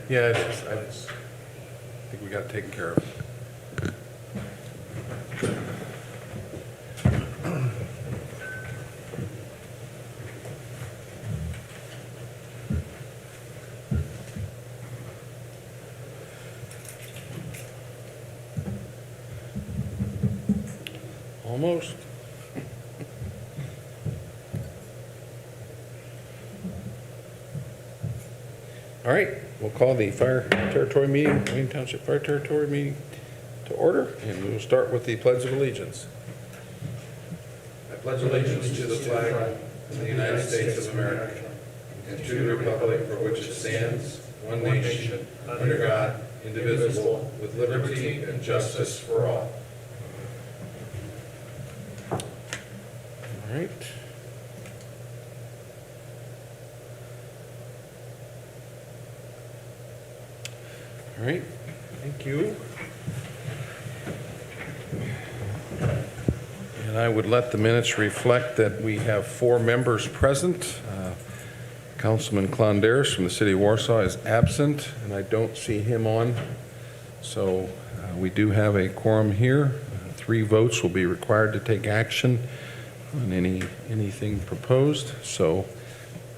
Yeah, I think we got it taken care of. Almost. All right, we'll call the Fire Territory meeting, Wayne Township Fire Territory meeting to order, and we will start with the Pledge of Allegiance. I pledge allegiance to the flag of the United States of America and to the republic for which it stands, one nation, under God, indivisible, with liberty and justice for all. All right. All right, thank you. And I would let the minutes reflect that we have 4 members present. Councilman Clondaris from the city of Warsaw is absent, and I don't see him on. So we do have a quorum here. 3 votes will be required to take action on anything proposed. So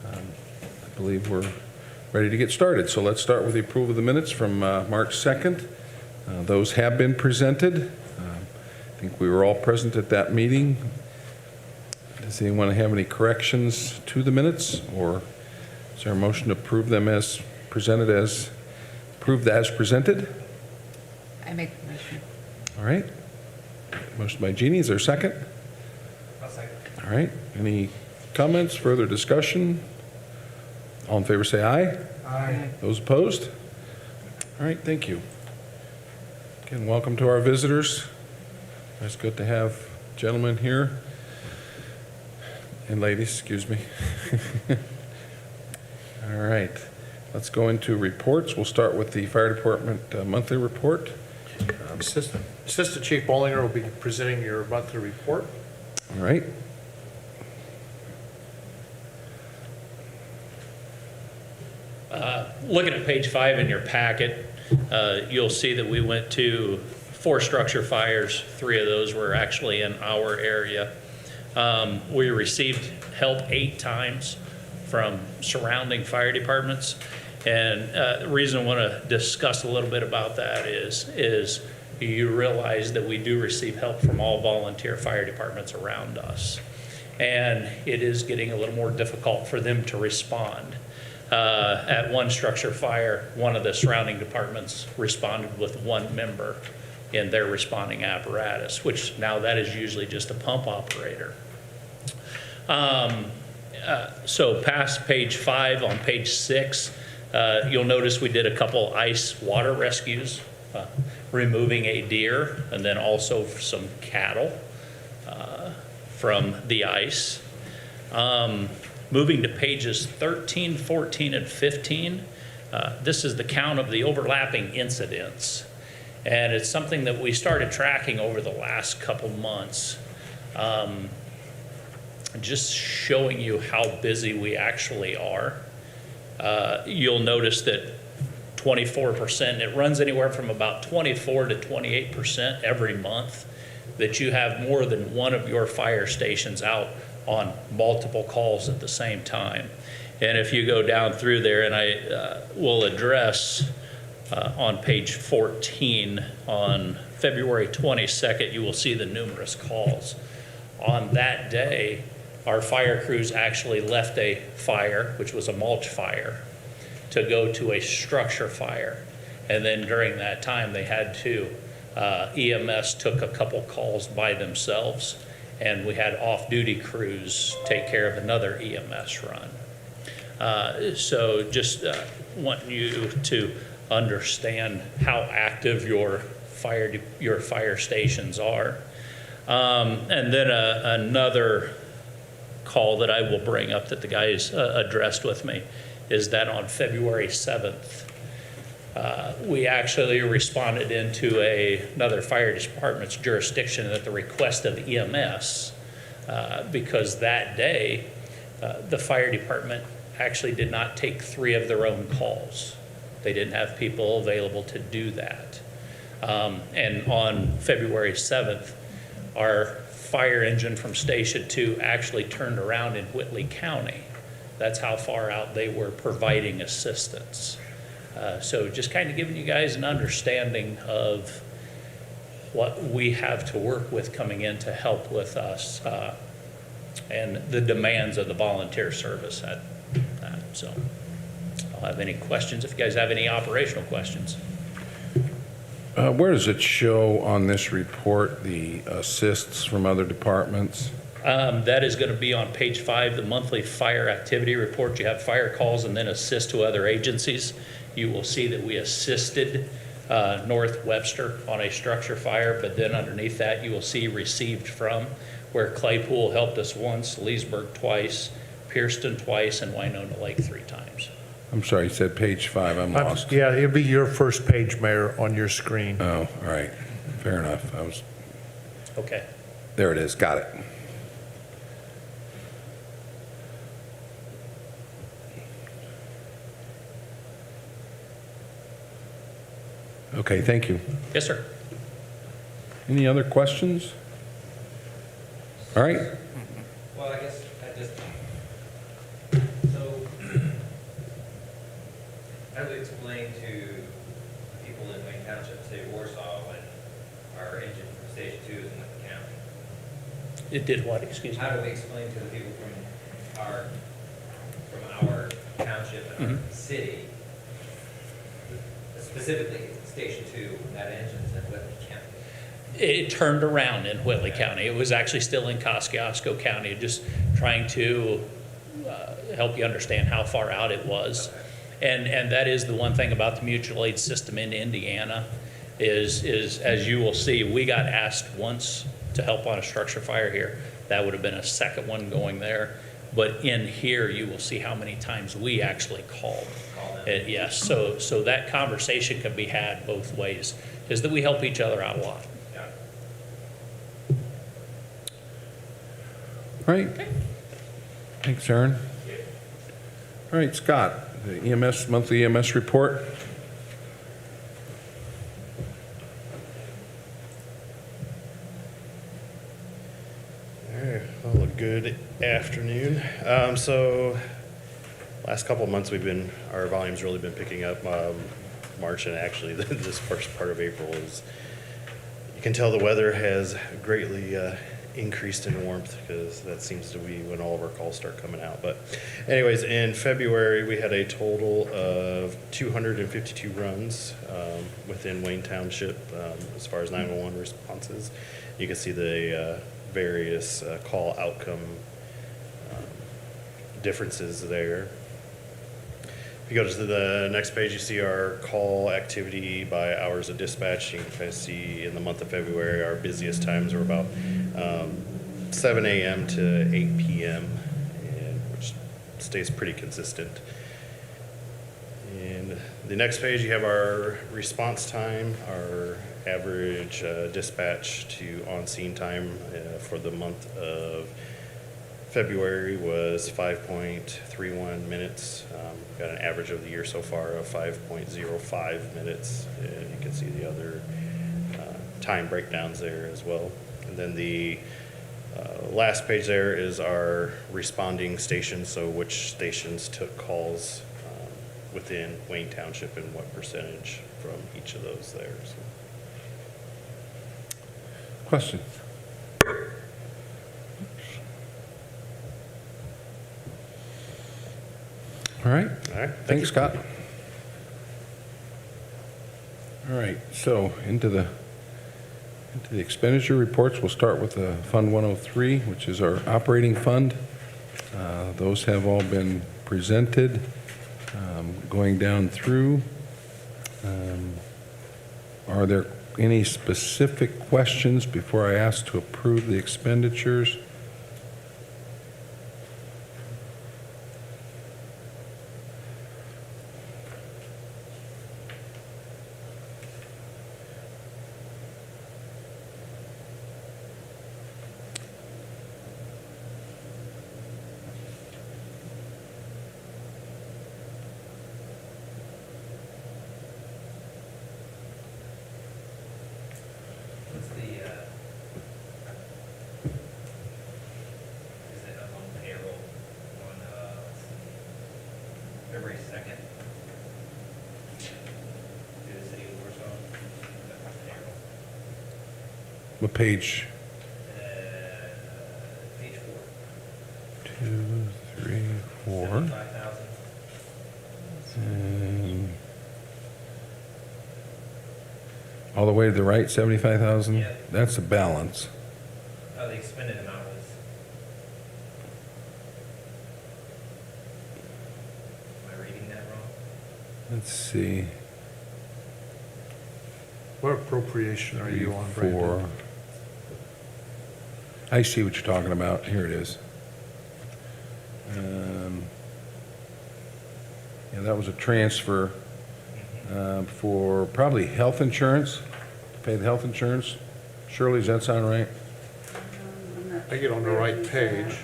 I believe we're ready to get started. So let's start with the approval of the minutes from March 2nd. Those have been presented. I think we were all present at that meeting. Does anyone have any corrections to the minutes, or is there a motion to approve them as presented, approved as presented? I make the motion. All right. Motion by Jeannie. Is there a second? I'll second. All right. Any comments, further discussion? All in favor say aye. Aye. Those opposed? All right, thank you. Again, welcome to our visitors. It's good to have gentlemen here, and ladies, excuse me. All right, let's go into reports. We'll start with the Fire Department monthly report. Assistant Chief Bollinger will be presenting your monthly report. All right. Looking at page 5 in your packet, you'll see that we went to 4 structure fires. 3 of those were actually in our area. We received help 8 times from surrounding fire departments. And the reason I want to discuss a little bit about that is you realize that we do receive help from all volunteer fire departments around us. And it is getting a little more difficult for them to respond. At one structure fire, one of the surrounding departments responded with 1 member in their responding apparatus, which now that is usually just a pump operator. So past page 5, on page 6, you'll notice we did a couple ice water rescues, removing a deer and then also some cattle from the ice. Moving to pages 13, 14, and 15, this is the count of the overlapping incidents. And it's something that we started tracking over the last couple months. Just showing you how busy we actually are. You'll notice that 24%, it runs anywhere from about 24 to 28% every month that you have more than one of your fire stations out on multiple calls at the same time. And if you go down through there, and I will address on page 14, on February 22nd, you will see the numerous calls. On that day, our fire crews actually left a fire, which was a mulch fire, to go to a structure fire. And then during that time, they had to, EMS took a couple calls by themselves, and we had off-duty crews take care of another EMS run. So just want you to understand how active your fire stations are. And then another call that I will bring up that the guys addressed with me is that on February 7th, we actually responded into another fire department's jurisdiction at the request of EMS because that day the fire department actually did not take 3 of their own calls. They didn't have people available to do that. And on February 7th, our fire engine from Station 2 actually turned around in Whitley County. That's how far out they were providing assistance. So just kind of giving you guys an understanding of what we have to work with coming in to help with us and the demands of the volunteer service at that. So I'll have any questions if you guys have any operational questions. Where does it show on this report the assists from other departments? That is going to be on page 5, the monthly fire activity report. You have fire calls and then assist to other agencies. You will see that we assisted North Webster on a structure fire, but then underneath that you will see received from, where Claypool helped us once, Leesburg twice, Pierceton twice, and Winona Lake 3 times. I'm sorry, you said page 5, I'm lost. Yeah, it'll be your first page, Mayor, on your screen. Oh, all right, fair enough. Okay. There it is, got it. Okay, thank you. Yes, sir. Any other questions? All right, Well, I guess I just, so, how do we explain to people in Wayne Township, say Warsaw, when our engine from Station 2 is in the county? It did what, excuse me? How do we explain to the people from our township and our city, specifically Station 2, that engine's in Whitley County? It turned around in Whitley County. It was actually still in Kosciuszko County, just trying to help you understand how far out it was. And that is the one thing about the mutual aid system in Indiana is as you will see, we got asked once to help on a structure fire here. That would have been a second one going there. But in here, you will see how many times we actually called. Yes, so that conversation can be had both ways, is that we help each other out a lot. all right. Thanks, Aaron. All right, Scott, the EMS, monthly EMS report. All right, well, good afternoon. So last couple of months our volume's really been picking up. March and actually this first part of April you can tell the weather has greatly increased in warmth because that seems to be when all of our calls start coming out. But anyways, in February, we had a total of 252 runs within Wayne Township as far as 911 responses. You can see the various call outcome differences there. If you go to the next page, you see our call activity by hours of dispatch. You can kind of see in the month of February, our busiest times were about 7 a.m. to 8 p.m., which stays pretty consistent. And the next page, you have our response time, our average dispatch to on-scene time for the month of February was 5.31 minutes. Got an average of the year so far of 5.05 minutes. And you can see the other time breakdowns there as well. And then the last page there is our responding stations, so which stations took calls within Wayne Township and what percentage from each of those there. So. Question? All right, All right. thanks, Scott. All right, so into the expenditure reports, we'll start with Fund 103, which is our operating fund. Those have all been presented. Going down through, are there any specific questions before I ask to approve the expenditures? What page? Page 4. 2, 3, 4. 75,000. And all the way to the right, 75,000? Yeah. That's the balance. Oh, the expended amount was. Am I reading that wrong? Let's see. What appropriation are you on, 4. Brandon? I see what you're talking about. Here it is. Yeah, that was a transfer for probably health insurance, to pay the health insurance. Shirley, does that sound right? I get on the right page.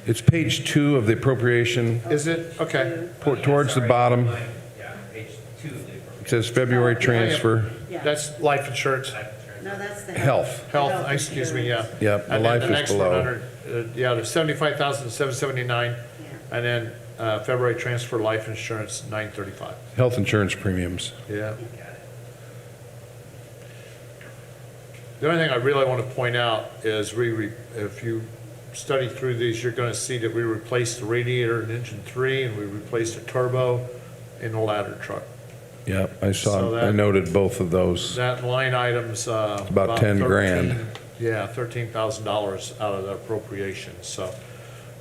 It's page 2 of the appropriation, Is it? Okay. towards the Sorry, bottom. Yeah, page 2 of the It appropriation. says February transfer. Yeah. That's life insurance. Life insurance. No, that's the Health. Health, excuse me, yeah. Yep, the And then life the is next one below. under, yeah, the 75,779, and then February transfer life insurance, 935. Health insurance premiums. Yeah. Got it. The only thing I really want to point out is if you study through these, you're going to see that we replaced the radiator in engine 3, and we replaced the turbo in the ladder truck. Yep, I So saw, that- I noted both of those. That line item's about 10 grand. Yeah, $13,000 out of the appropriation, so.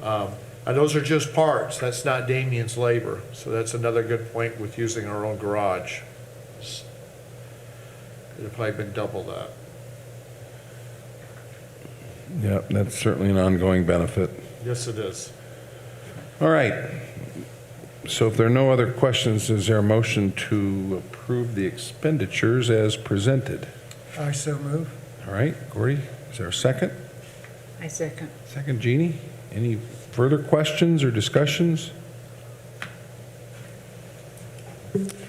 And those are just parts, that's not Damien's labor, so that's another good point with using our own garage. It'd probably been double that. Yep, that's certainly an ongoing benefit. Yes, it is. All right. So if there are no other questions, is there a motion to approve the expenditures as presented? I so move. All right, Gordy, is there a second? I second. Second, Jeannie? Any further questions or discussions?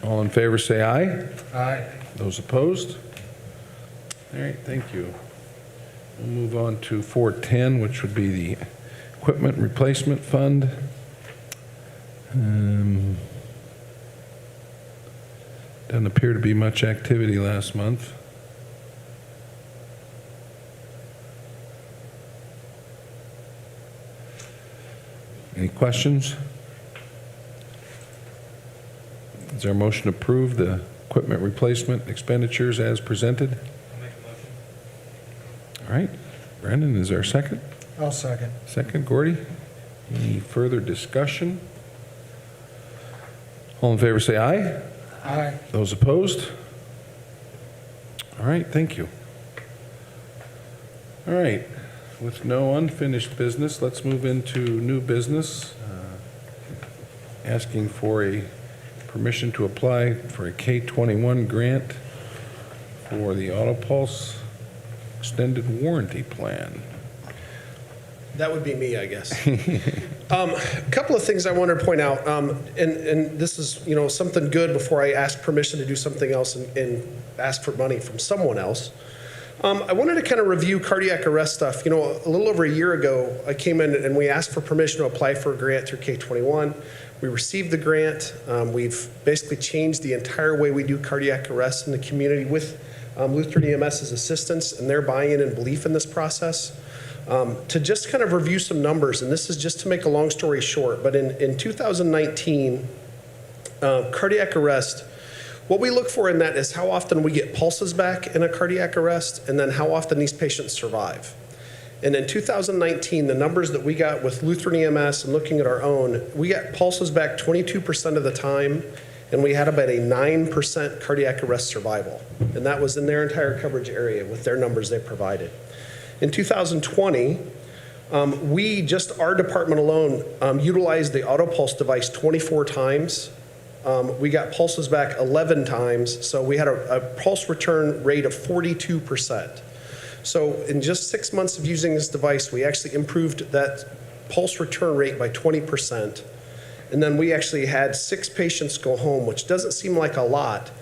All in favor, say aye. Aye. Those opposed? All right, thank you. We'll move on to 410, which would be the Equipment Replacement Fund. Doesn't appear to be much activity last month. Any questions? Is there a motion to approve the equipment replacement expenditures as presented? I'll make a motion. All right. Brendan, is there a second? I'll second. Second, Gordy. Any further discussion? All in favor, say aye. Aye. Those opposed? All right, thank you. All right, with no unfinished business, let's move into new business. Asking for a permission to apply for a K-21 grant for the AutoPulse Extended Warranty Plan. That would be me, I guess. A couple of things I wanted to point out, and this is, something good before I ask permission to do something else and ask for money from someone else. I wanted to kind of review cardiac arrest stuff. A little over a year ago, I came in and we asked for permission to apply for a grant through K-21. We received the grant. We've basically changed the entire way we do cardiac arrest in the community with Lutheran EMS's assistance and their buy-in and belief in this process. To just kind of review some numbers, and this is just to make a long story short, but in 2019, cardiac arrest, what we look for in that is how often we get pulses back in a cardiac arrest, and then how often these patients survive. And in 2019, the numbers that we got with Lutheran EMS and looking at our own, we got pulses back 22% of the time, and we had about a 9% cardiac arrest survival. And that was in their entire coverage area with their numbers they provided. In 2020, our department alone, utilized the AutoPulse device 24 times. We got pulses back 11 times, so we had a pulse return rate of 42%. So in just 6 months of using this device, we actually improved that pulse return rate by 20%. And then we actually had 6 patients go home, which doesn't seem like a lot,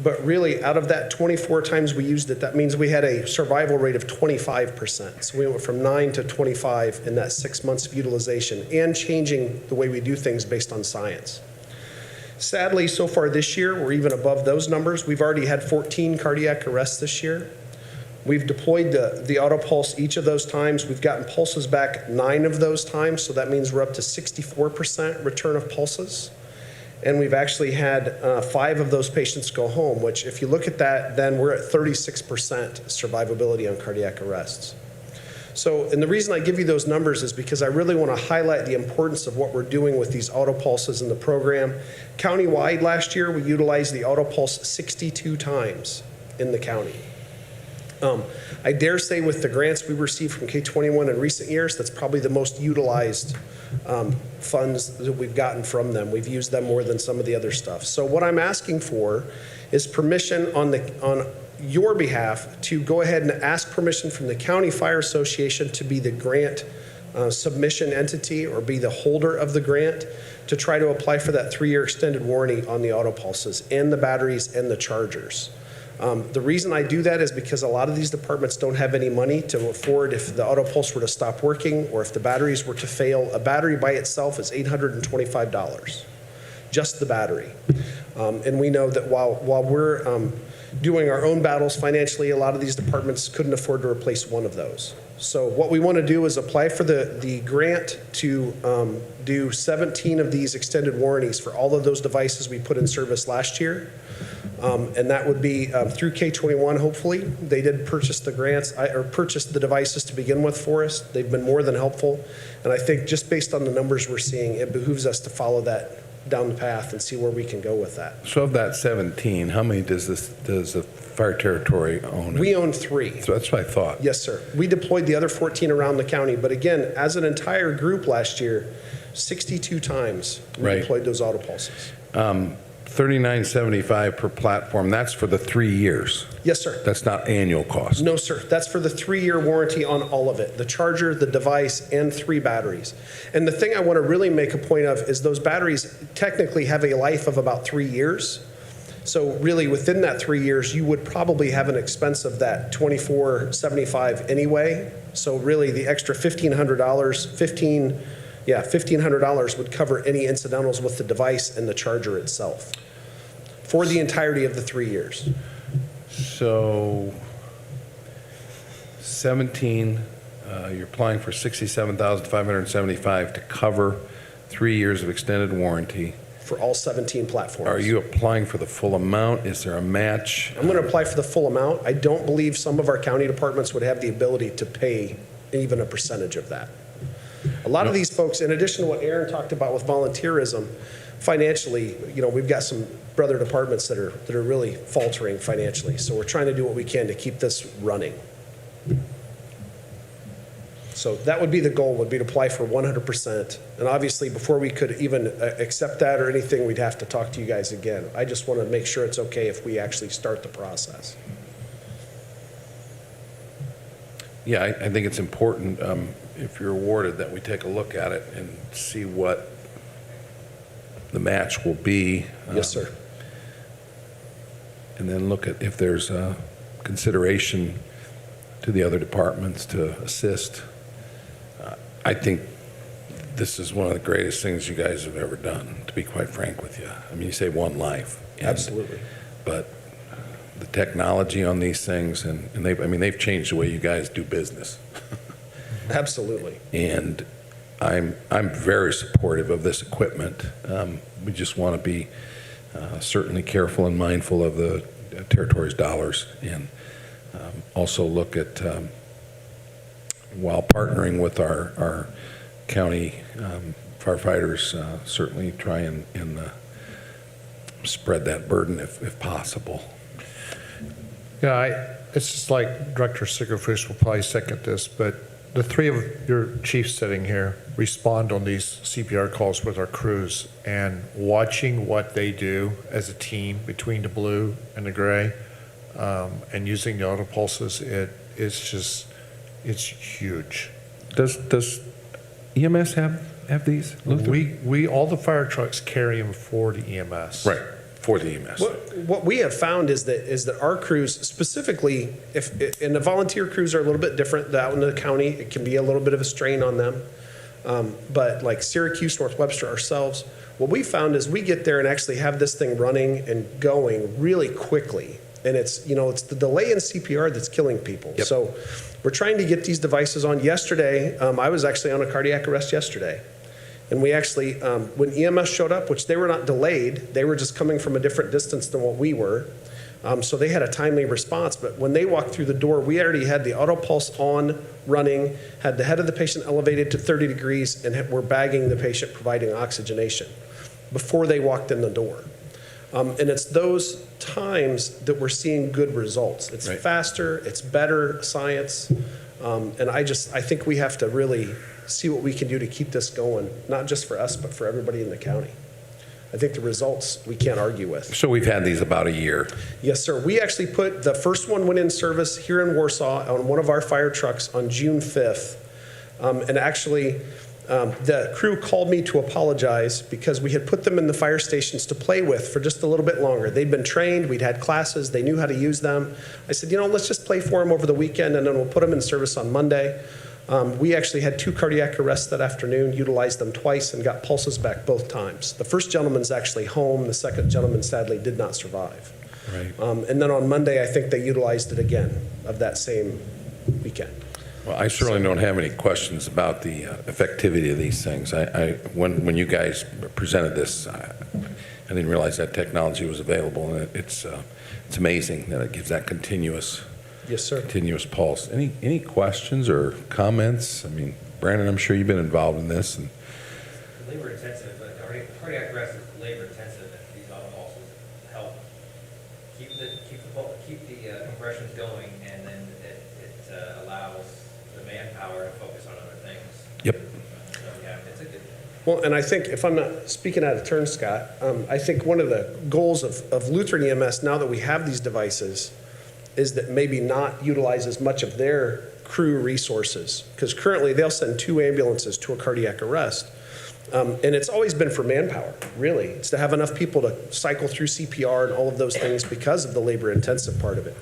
but really out of that 24 times we used it, that means we had a survival rate of 25%. So we went from 9 to 25 in that 6 months of utilization and changing the way we do things based on science. Sadly, so far this year, we're even above those numbers. We've already had 14 cardiac arrests this year. We've deployed the auto pulse each of those times. We've gotten pulses back 9 of those times, so that means we're up to 64% return of pulses. And we've actually had 5 of those patients go home, which if you look at that, then we're at 36% survivability on cardiac arrests. So, and the reason I give you those numbers is because I really want to highlight the importance of what we're doing with these auto pulses in the program. Countywide last year, we utilized the auto pulse 62 times in the county. I dare say with the grants we received from K-21 in recent years, that's probably the most utilized funds that we've gotten from them. We've used them more than some of the other stuff. So what I'm asking for is permission on your behalf to go ahead and ask permission from the County Fire Association to be the grant submission entity or be the holder of the grant to try to apply for that 3-year extended warranty on the auto pulses and the batteries and the chargers. The reason I do that is because a lot of these departments don't have any money to afford if the auto pulse were to stop working or if the batteries were to fail. A battery by itself is $825, just the battery. And we know that while we're doing our own battles financially, a lot of these departments couldn't afford to replace one of those. So what we want to do is apply for the grant to do 17 of these extended warranties for all of those devices we put in service last year. And that would be through K-21, hopefully. They did purchase the grants, or purchase the devices to begin with for us. They've been more than helpful. And I think just based on the numbers we're seeing, it behooves us to follow that down the path and see where we can go with that. So of that 17, how many does the fire territory own? We own 3. So that's what I thought. Yes, sir. We deployed the other 14 around the county. But again, as an entire group last year, 62 times we Right. deployed those auto pulses. $39.75 per platform, that's for the 3 years. Yes, sir. That's not annual cost. No, sir. That's for the 3-year warranty on all of it, the charger, the device, and 3 batteries. And the thing I want to really make a point of is those batteries technically have a life of about 3 years. So really within that 3 years, you would probably have an expense of that $24.75 anyway. So really the extra $1,500 would cover any incidentals with the device and the charger itself for the entirety of the 3 years. So 17, you're applying for $67,575 to cover 3 years of extended warranty. For all 17 platforms. Are you applying for the full amount? Is there a match? I'm going to apply for the full amount. I don't believe some of our county departments would have the ability to pay even a percentage of that. A lot of these folks, in addition to what Aaron talked about with volunteerism, financially, we've got some brother departments that are really faltering financially. So we're trying to do what we can to keep this running. So that would be the goal, would be to apply for 100%. And obviously, before we could even accept that or anything, we'd have to talk to you guys again. I just want to make sure it's okay if we actually start the process. Yeah, I think it's important, if you're awarded, that we take a look at it and see what the match will be. Yes, sir. And then look at if there's consideration to the other departments to assist. I think this is one of the greatest things you guys have ever done, to be quite frank with you. I mean, you save one life. Absolutely. But the technology on these things, and they've changed the way you guys do business. Absolutely. And I'm very supportive of this equipment. We just want to be certainly careful and mindful of the territory's dollars, and also look at, while partnering with our county firefighters, certainly try and spread that burden if possible. Yeah, it's just like Director Sigerfish will probably second this, but the 3 of your chiefs sitting here respond on these CPR calls with our crews, and watching what they do as a team between the blue and the gray, and using the auto pulses, it's huge. Does EMS have these, Luther? We all the fire trucks carry them for the EMS. Right, for the EMS. What we have found is that our crews, specifically, and the volunteer crews are a little bit different. Out in the county, it can be a little bit of a strain on them. But like Syracuse, North Webster, ourselves, what we found is we get there and actually have this thing running and going really quickly. And it's, you know, it's the delay in CPR that's killing people. Yep. So we're trying to get these devices on. Yesterday, I was actually on a cardiac arrest yesterday. And we actually, when EMS showed up, which they were not delayed, they were just coming from a different distance than what we were. So they had a timely response. But when they walked through the door, we already had the auto pulse on, running, had the head of the patient elevated to 30 degrees, and were bagging the patient, providing oxygenation before they walked in the door. And it's those times that we're seeing good results. It's Right. faster, it's better science. And I think we have to really see what we can do to keep this going, not just for us, but for everybody in the county. I think the results we can't argue with. So we've had these about a year. Yes, sir. We actually put, the first one went in service here in Warsaw on one of our fire trucks on June 5th. And actually, the crew called me to apologize because we had put them in the fire stations to play with for just a little bit longer. They'd been trained, we'd had classes, they knew how to use them. I said, you know, let's just play for them over the weekend and then we'll put them in service on Monday. We actually had 2 cardiac arrests that afternoon, utilized them twice, and got pulses back both times. The first gentleman's actually home. The second gentleman sadly did not survive. Right. And then on Monday, I think they utilized it again of that same weekend. Well, I certainly don't have any questions about the effectivity of these things. When you guys presented this, I didn't realize that technology was available, and it's amazing that it gives that continuous Yes, sir. pulse. Any questions or comments? I mean, Brandon, I'm sure you've been involved in this. And Labor intensive, cardiac arrest is labor intensive, and these auto pulses help keep the compressions going, and then it allows the manpower to focus on other things. Yep. So yeah, it's a good. Well, and I think, if I'm not speaking out of turn, Scott, I think one of the goals of Lutheran EMS, now that we have these devices, is that maybe not utilize as much of their crew resources. Because currently, they'll send 2 ambulances to a cardiac arrest. And it's always been for manpower, really. It's to have enough people to cycle through CPR and all of those things because of the labor-intensive part of it.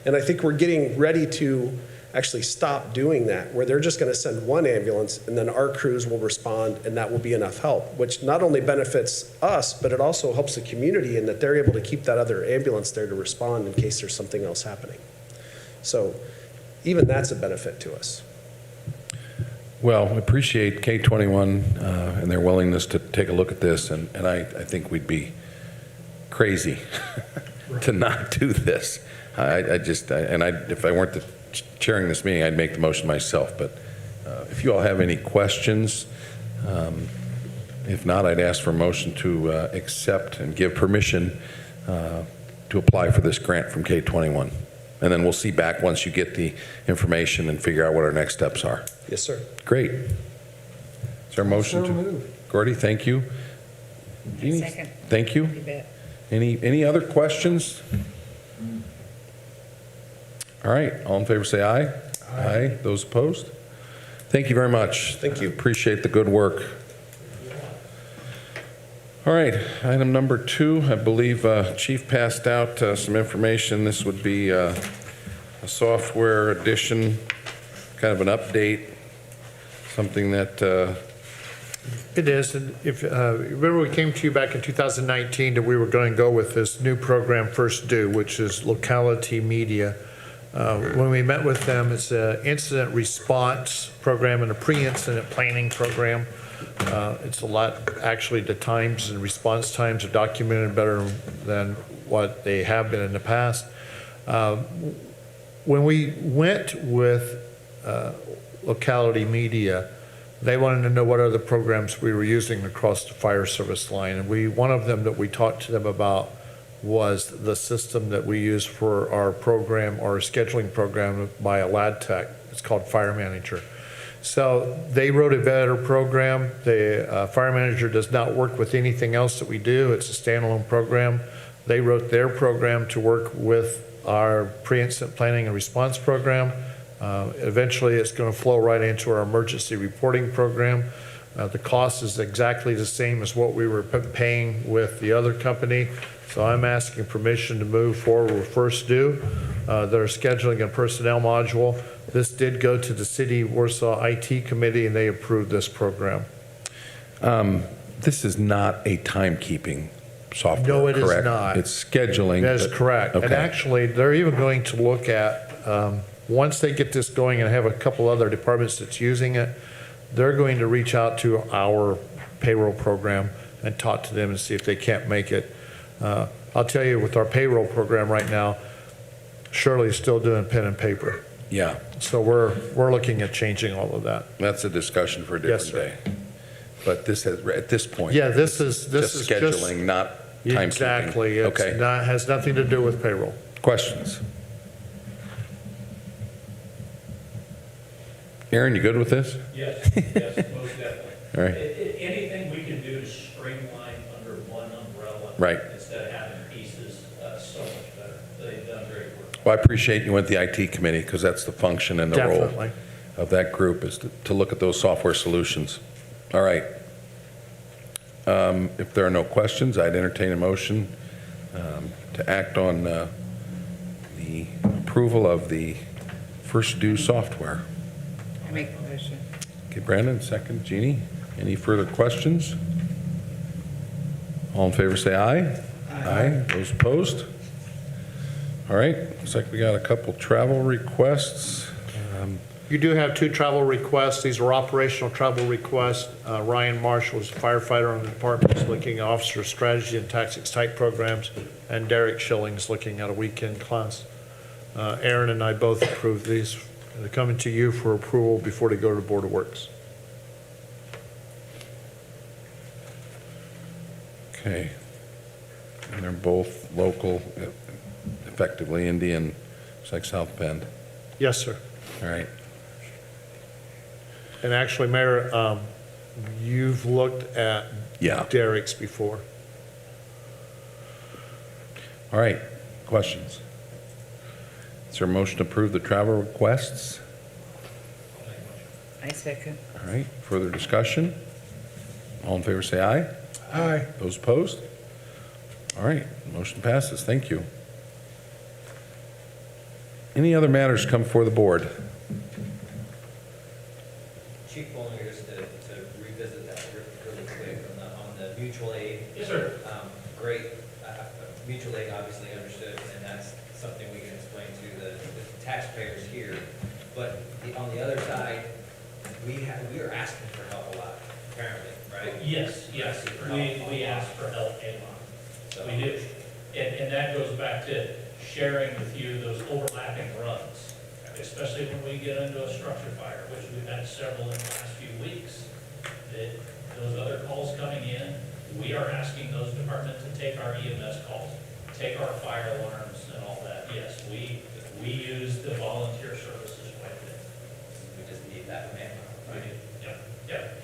And I think we're getting ready to actually stop doing that, where they're just going to send 1 ambulance and then our crews will respond and that will be enough help, which not only benefits us, but it also helps the community in that they're able to keep that other ambulance there to respond in case there's something else happening. So even that's a benefit to us. well, we appreciate K21 and their willingness to take a look at this, and I think we'd be crazy to not do this. If I weren't chairing this meeting, I'd make the motion myself. But if you all have any questions, if not, I'd ask for a motion to accept and give permission to apply for this grant from K21. And then we'll see back once you get the information and figure out what our next steps are. Yes, sir. Great. Is there a motion So to? moved. Gordy, thank you. Jeannie, Second. thank you. You bet. Any other questions? All right, all in favor say aye. Aye. Those opposed? Thank you very much. Thank you. Appreciate the good work. All right, item number 2, I believe Chief passed out some information. This would be a software addition, kind of an update, something that, It is, and if, remember we came to you back in 2019 that we were going to go with this new program, First Due, which is locality media. When we met with them, it's an incident response program and a pre-incident planning program. It's a lot, actually, the times and response times are documented better than what they have been in the past. When we went with locality media, they wanted to know what other programs we were using across the fire service line. And one of them that we talked to them about was the system that we use for our program, our scheduling program by a lad tech. It's called Fire Manager. So they wrote a better program. The Fire Manager does not work with anything else that we do. It's a standalone program. They wrote their program to work with our pre-incident planning and response program. Eventually, it's going to flow right into our emergency reporting program. The cost is exactly the same as what we were paying with the other company. So I'm asking permission to move forward with First Due, their scheduling and personnel module. This did go to the City Warsaw IT Committee, and they approved this program. this is not a timekeeping software, No, it is correct? not. It's scheduling. That is but- correct. And Okay. actually, they're even going to look at, once they get this going and have a couple other departments that's using it, they're going to reach out to our payroll program and talk to them and see if they can't make it. I'll tell you, with our payroll program right now, Shirley's still doing pen and paper. Yeah, So we're looking at changing all of that. that's a discussion for a Yes, different day. But this has, at this point. Yeah, this is Just scheduling, not timekeeping. Exactly. It's Okay. not, has nothing to do with payroll. Questions? Aaron, you good with this? Yes, yes, most definitely. All right. Anything we can do to streamline under one umbrella. Right. Instead of having pieces, so much better. They've done great work. Well, I appreciate you went to the IT committee because that's the function and the role Definitely. of that group is to look at those software solutions. All right. If there are no questions, I'd entertain a motion to act on the approval of the first due software. I make the motion. Okay, Brandon, second. Jeannie, any further questions? All in favor, say aye. Aye. Those opposed? All right, looks like we got a couple travel requests. You do have two travel requests. These are operational travel requests. Ryan Marshall is a firefighter on the department, is looking at officer strategy and tactics type programs, and Derek Schilling is looking at a weekend class. Aaron and I both approved these. They're coming to you for approval before they go to the Board of Works. Okay. And they're both local, effectively Indian, it's like South Bend. Yes, sir. All right. And actually, Mayor, you've looked at Yeah. Derek's before. All right, questions? Is there a motion to approve the travel requests? I second. All right, further discussion? All in favor, say aye. Aye. Those opposed? All right, motion passes. Thank you. Any other matters come before the board? Chief Bowling, just to revisit that really quick on the mutual aid. Yes, sir. Great. Mutual aid obviously understood, and that's something we can explain to the taxpayers here. But on the other side, we are asking for help a lot, apparently, right? Yes, yes, we ask for help a lot. So- We do. And that goes back to sharing with you those overlapping runs, especially when we get into a structure fire, which we've had several in the last few weeks. That those other calls coming in, we are asking those departments to take our EMS calls, take our fire alarms and all that. Yes, we use the volunteer services quite a bit. We just need that manpower, We right? do. Yep, yep.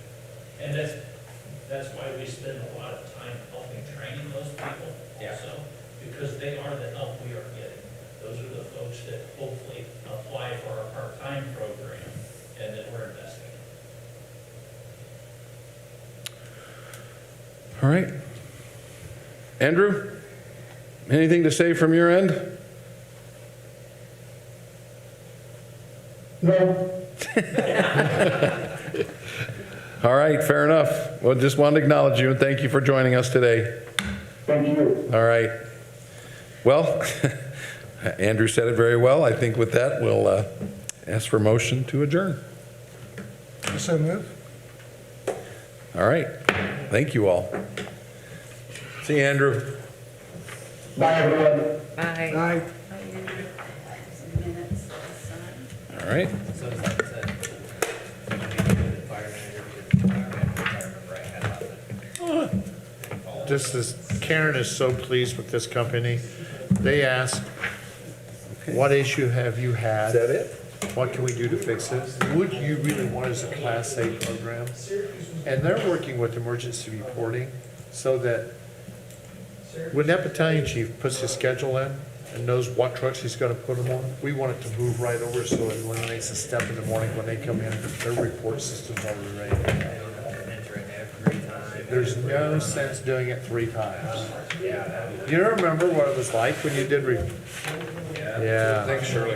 And that's why we spend a lot of time helping training those people Yeah. also, because they are the help we are getting. Those are the folks that hopefully apply for our part-time program and that we're investing in. All right. Andrew, anything to say from your end? All right, fair enough. Well, just wanted to acknowledge you and thank you for joining us today. Thank you. All right. Well, Andrew said it very well. I think with that, we'll ask for motion to adjourn. I so move. All right. Thank you all. See you, Andrew. Bye, everyone. Aye. Aye. All right. So is that, the fire manager, I remember I had on the. This is, Karen is so pleased with this company. They asked, what issue have you had? Is that it? What can we do to fix it? Would you really want as a Class A program? And they're working with emergency reporting so that when that battalion chief puts his schedule in and knows what trucks he's gonna put them on, we want it to move right over so it eliminates a step in the morning when they come in, their report system's already ready. Enter it every time. There's no sense doing it 3 times. You remember what it was like when you did, yeah. Thanks, Shirley.